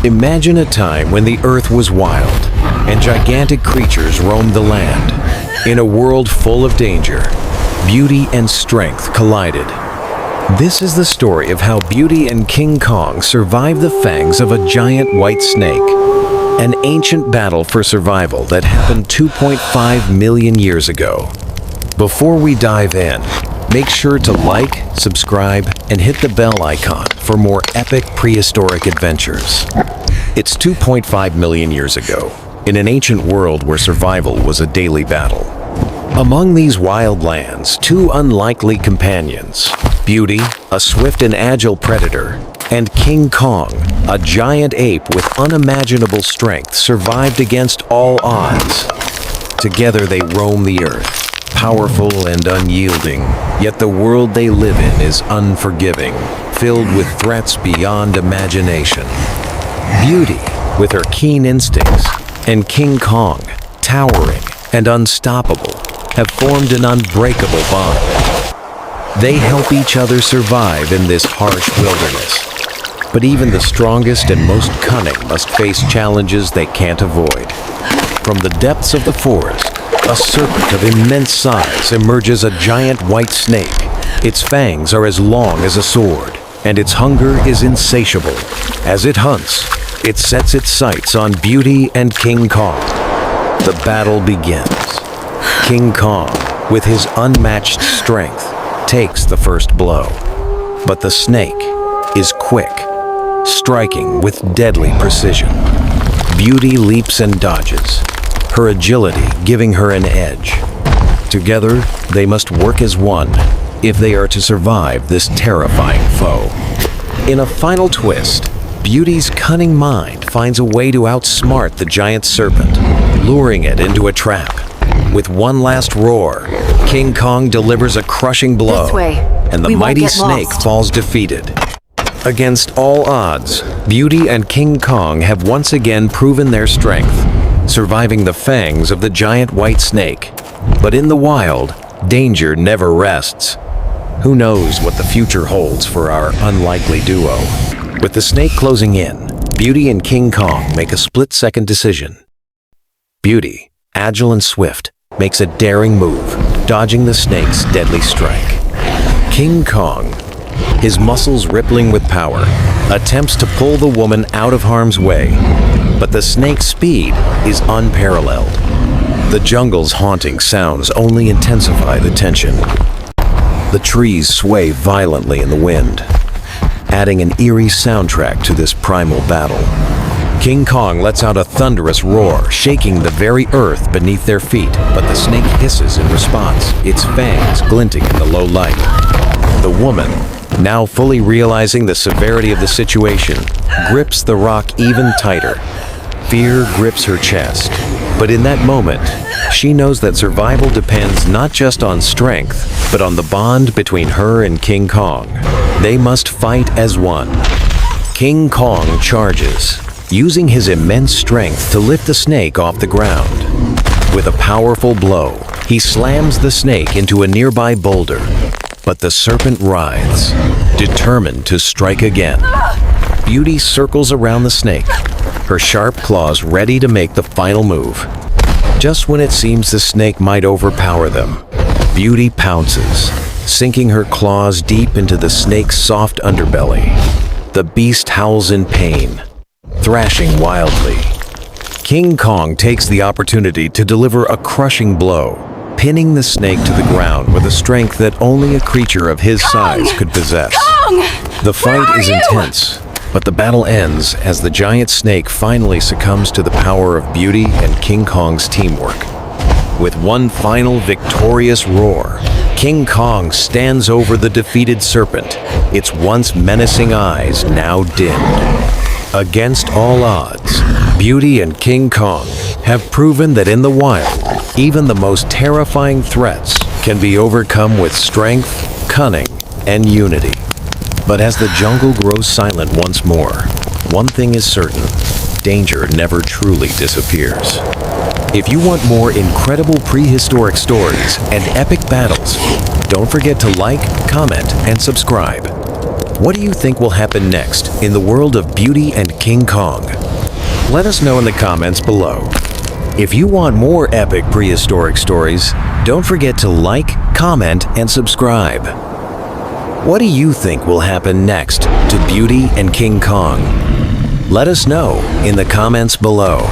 Imagine a time when the earth was wild and gigantic creatures roamed the land. In a world full of danger, beauty and strength collided. This is the story of how Beauty and King Kong survived the fangs of a giant white snake, an ancient battle for survival that happened 2.5 million years ago. Before we dive in, make sure to like, subscribe, and hit the bell icon for more epic prehistoric adventures. It's 2.5 million years ago, in an ancient world where survival was a daily battle. Among these wild lands, two unlikely companions, Beauty, a swift and agile predator, and King Kong, a giant ape with unimaginable strength, survived against all odds. Together they roam the earth, powerful and unyielding, yet the world they live in is unforgiving, filled with threats beyond imagination. Beauty, with her keen instincts, and King Kong, towering and unstoppable, have formed an unbreakable bond. They help each other survive in this harsh wilderness. But even the strongest and most cunning must face challenges they can't avoid. From the depths of the forest, a serpent of immense size emerges, a giant white snake. Its fangs are as long as a sword, and its hunger is insatiable. As it hunts, it sets its sights on Beauty and King Kong. The battle begins. King Kong, with his unmatched strength, takes the first blow. But the snake is quick, striking with deadly precision. Beauty leaps and dodges, her agility giving her an edge. Together, they must work as one if they are to survive this terrifying foe. In a final twist, Beauty's cunning mind finds a way to outsmart the giant serpent, luring it into a trap. With one last roar, King Kong delivers a crushing blow, and the mighty snake falls defeated. Against all odds, Beauty and King Kong have once again proven their strength, surviving the fangs of the giant white snake. But in the wild, danger never rests. Who knows what the future holds for our unlikely duo? With the snake closing in, Beauty and King Kong make a split-second decision. Beauty, agile and swift, makes a daring move, dodging the snake's deadly strike. King Kong, his muscles rippling with power, attempts to pull the woman out of harm's way, but the snake's speed is unparalleled. The jungle's haunting sounds only intensify the tension. The trees sway violently in the wind, adding an eerie soundtrack to this primal battle. King Kong lets out a thunderous roar, shaking the very earth beneath their feet, but the snake hisses in response, its fangs glinting in the low light. The woman, now fully realizing the severity of the situation, grips the rock even tighter. Fear grips her chest, but in that moment, she knows that survival depends not just on strength, but on the bond between her and King Kong. They must fight as one. King Kong charges, using his immense strength to lift the snake off the ground. With a powerful blow, he slams the snake into a nearby boulder, but the serpent writhes, determined to strike again. Beauty circles around the snake, her sharp claws ready to make the final move. Just when it seems the snake might overpower them, Beauty pounces, sinking her claws deep into the snake's soft underbelly. The beast howls in pain, thrashing wildly. King Kong takes the opportunity to deliver a crushing blow, pinning the snake to the ground with a strength that only a creature of his size could possess. Kong! The fight is intense, but the battle ends as the giant snake finally succumbs to the power of Beauty and King Kong's teamwork. With one final victorious roar, King Kong stands over the defeated serpent, its once menacing eyes now dimmed. Against all odds, Beauty and King Kong have proven that in the wild, even the most terrifying threats can be overcome with strength, cunning, and unity. But as the jungle grows silent once more, one thing is certain: danger never truly disappears. If you want more incredible prehistoric stories and epic battles, don't forget to like, comment, and subscribe. What do you think will happen next in the world of Beauty and King Kong? Let us know in the comments below. If you want more epic prehistoric stories, don't forget to like, comment, and subscribe. What do you think will happen next to Beauty and King Kong? Let us know in the comments below.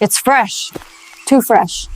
It's fresh. Too fresh.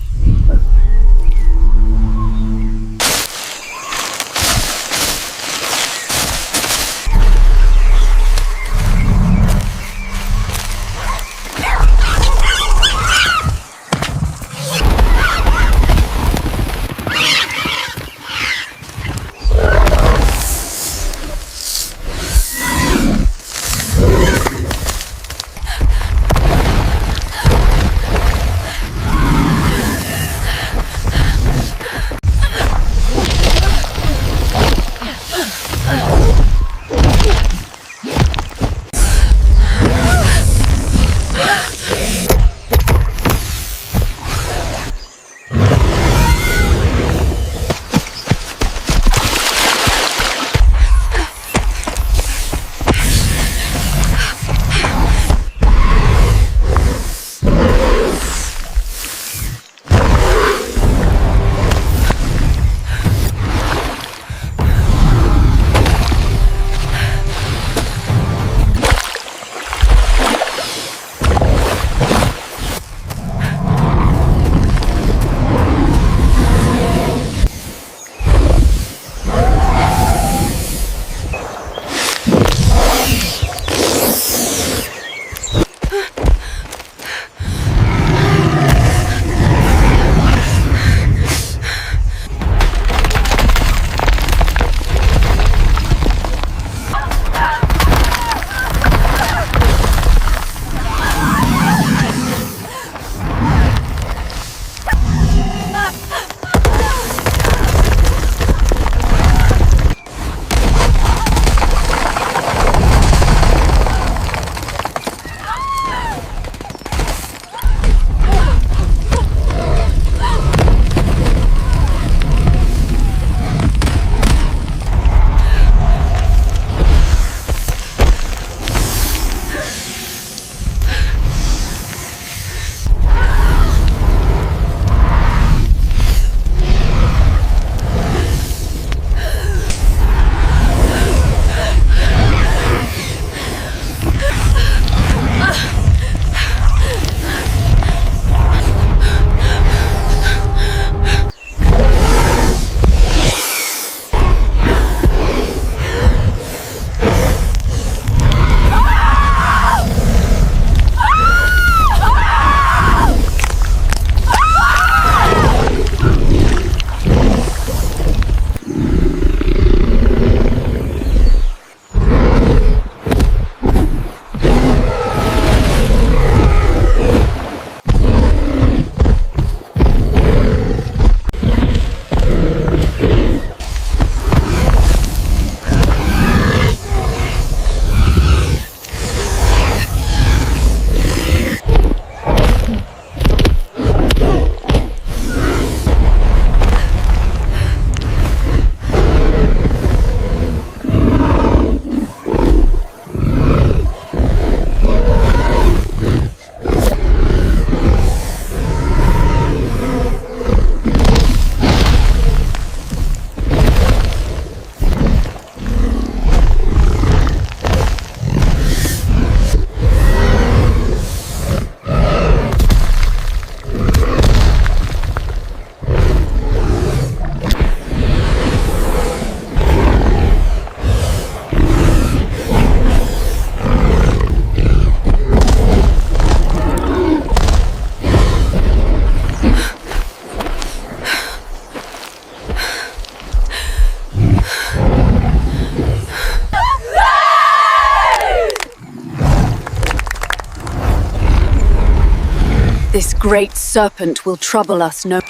This great serpent will trouble us no...